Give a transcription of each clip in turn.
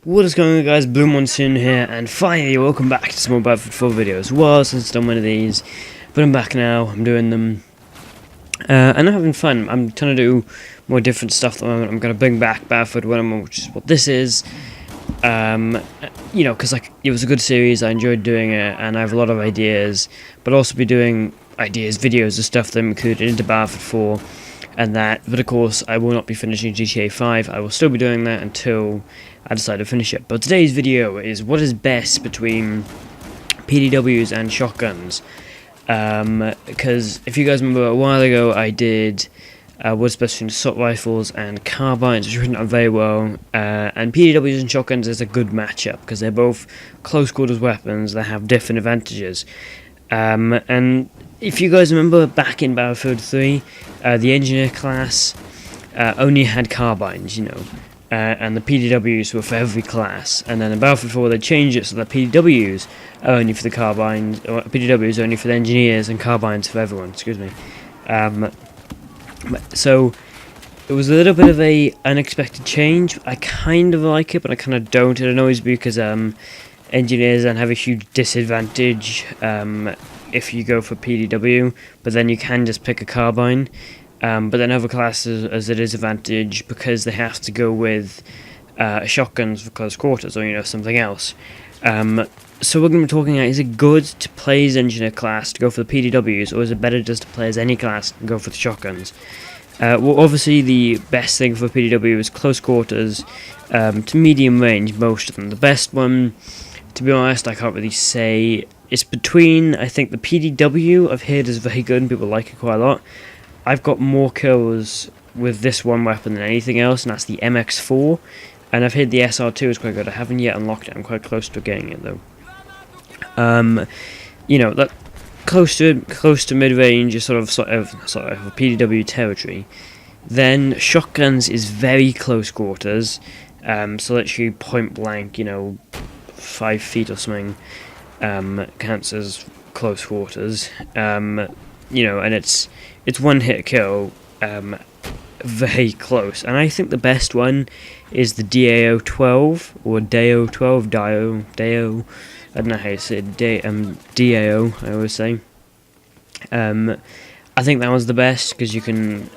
What is going on, guys? Blue Monsoon here, and finally welcome back to some more Battlefield 4 videos. Well, since I've done one of these, but I'm back now, I'm doing them, and I'm having fun. I'm trying to do more different stuff at the moment. I'm going to bring back Battlefield 1, which is what this is, you know, because like, it was a good series, I enjoyed doing it, and I have a lot of ideas, but I'll also be doing videos of stuff that I'm included into Battlefield 4, and that, but of course, I will not be finishing GTA 5, I will still be doing that until I decide to finish it. But today's video is what is best between PDWs and shotguns. Because if you guys remember a while ago, I did what's best between assault rifles and carbines, which written out very well. And PDWs and shotguns is a good matchup because they're both close quarters weapons that have different advantages. And if you guys remember back in Battlefield 3, the engineer class only had carbines, you know. And the PDWs were for every class, and then in Battlefield 4 they changed it so that PDWs are only for the carbines, or PDWs are only for the engineers, and carbines for everyone, excuse me. So it was a little bit of a unexpected change. I kind of like it, but I kind of don't. It annoys me because engineers then have a huge disadvantage if you go for PDW, but then you can just pick a carbine. But then other classes as a disadvantage because they have to go with shotguns for close quarters or, you know, something else. So we're going to be talking about, is it good to play as engineer class to go for the PDWs, or is it better just to play as any class and go for the shotguns? Well, obviously the best thing for PDW is close quarters to medium range, most of them. The best one, to be honest, I can't really say. It's between, I think the PDW I've heard is very good and people like it quite a lot. I've got more kills with this one weapon than anything else, and that's the MX4. And I've heard the SR2 is quite good. I haven't yet unlocked it. I'm quite close to getting it though. You know, that close to mid range is sort of a PDW territory. Then shotguns is very close quarters. So literally point blank, you know, 5 feet or something, counts as close quarters. You know, and it's one hit kill, very close. And I think the best one is the DAO 12 or DAO 12, DAO. I don't know how you say it. DAO. I always say. I think that was the best because you can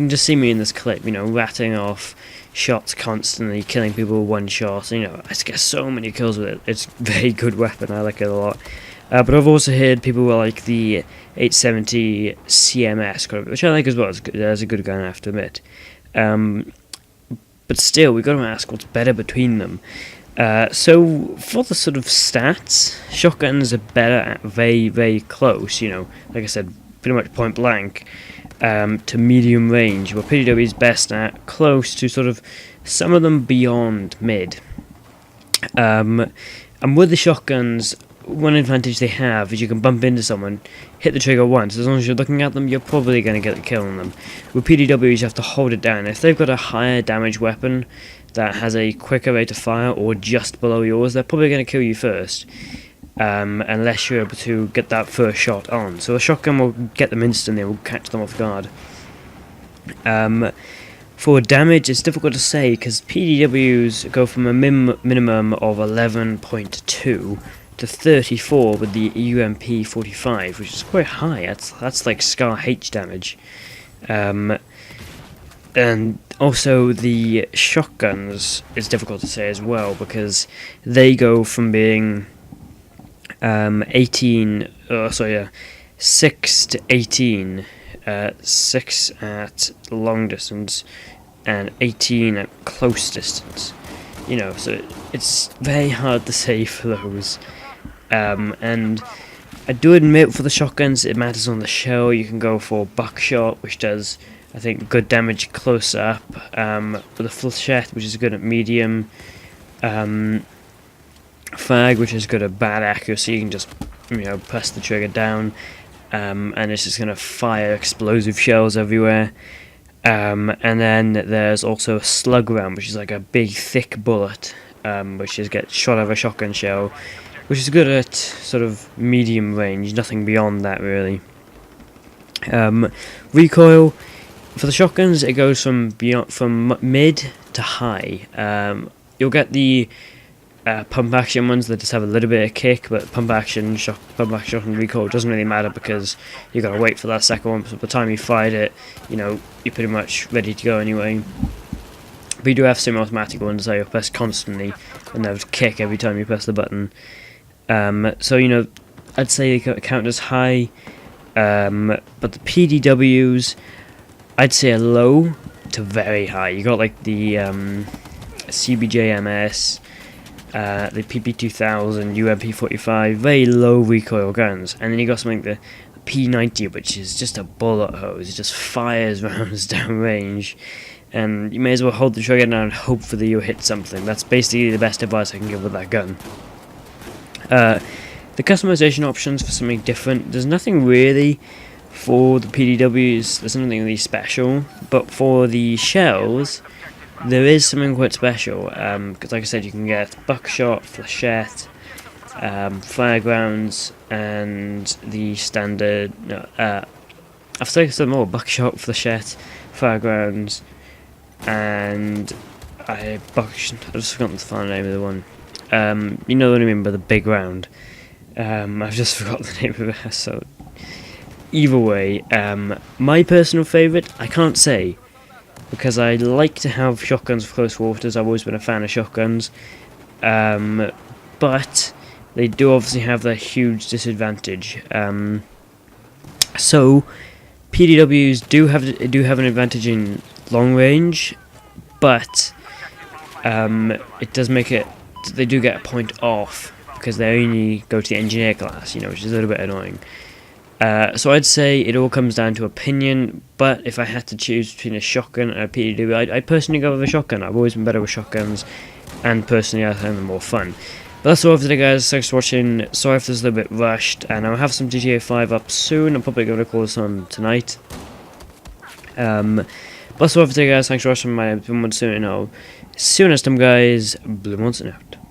just see me in this clip, you know, ratting off shots constantly, killing people with one shot. You know, I just get so many kills with it. It's a very good weapon. I like it a lot. But I've also heard people were like the 870 CMS, which I like as well. It's a good gun, I have to admit. But still, we've got to ask what's better between them. So, for the sort of stats, shotguns are better at very, very close, you know, like I said, pretty much point blank, to medium range, where PDW is best at close to sort of some of them beyond mid. And with the shotguns, one advantage they have is you can bump into someone, hit the trigger once. As long as you're looking at them, you're probably going to get the kill on them. With PDWs, you have to hold it down. If they've got a higher damage weapon that has a quicker rate of fire or just below yours, they're probably going to kill you first, unless you're able to get that first shot on. So a shotgun will get them instantly, will catch them off guard. For damage, it's difficult to say because PDWs go from a minimum of 11.2 to 34 with the UMP 45, which is quite high. That's like Scar H damage. And also the shotguns is difficult to say as well because they go from being 6 to 18, 6 at long distance and 18 at close distance. You know, so it's very hard to say for those. And I do admit for the shotguns it matters on the shell. You can go for buckshot, which does, I think, good damage close up, with a flechette, which is good at medium, fag, which is good at bad accuracy. You can just, you know, press the trigger down, and it's just going to fire explosive shells everywhere. And then there's also a slug round, which is like a big thick bullet, which gets shot out of a shotgun shell, which is good at sort of medium range, nothing beyond that really. Recoil, for the shotguns, it goes from mid to high. you'll get the pump action ones that just have a little bit of kick, but pump action, and recoil doesn't really matter because you gotta wait for that second one. So by the time you fired it, you know, you're pretty much ready to go anyway. But you do have semi-automatic ones that you press constantly, and they have kick every time you press the button. So you know, I'd say they count as high, but the PDWs, I'd say are low to very high. You got like the CBJMS, the PP2000, UMP45, very low recoil guns, and then you got something like the P90, which is just a bullet hose. It just fires rounds down range, and you may as well hold the trigger down and hope for that you'll hit something. That's basically the best advice I can give with that gun. The customization options for something different, there's nothing really for the PDWs, there's nothing really special, but for the shells, there is something quite special, because like I said, you can get buckshot, flechette, firegrounds, and the standard, I've taken some more, buckshot, flechette, firegrounds, and I've just forgotten the final name of the one. You know what I mean by the big round. I've just forgotten the name of it, so either way, my personal favourite, I can't say, because I like to have shotguns for close quarters. I've always been a fan of shotguns, but they do obviously have that huge disadvantage. So PDWs do have an advantage in long range, but it does make it, they do get a point off because they only go to the engineer class, you know, which is a little bit annoying. So I'd say it all comes down to opinion, but if I had to choose between a shotgun and a PDW, I'd personally go with a shotgun. I've always been better with shotguns, and personally I find them more fun. But that's all for today, guys. Thanks for watching. Sorry if this is a little bit rushed, and I'll have some GTA 5 up soon. I'm probably going to call this on tonight. But that's all for today, guys. Thanks for watching. My soon, see you next time, guys. Blue Monster out.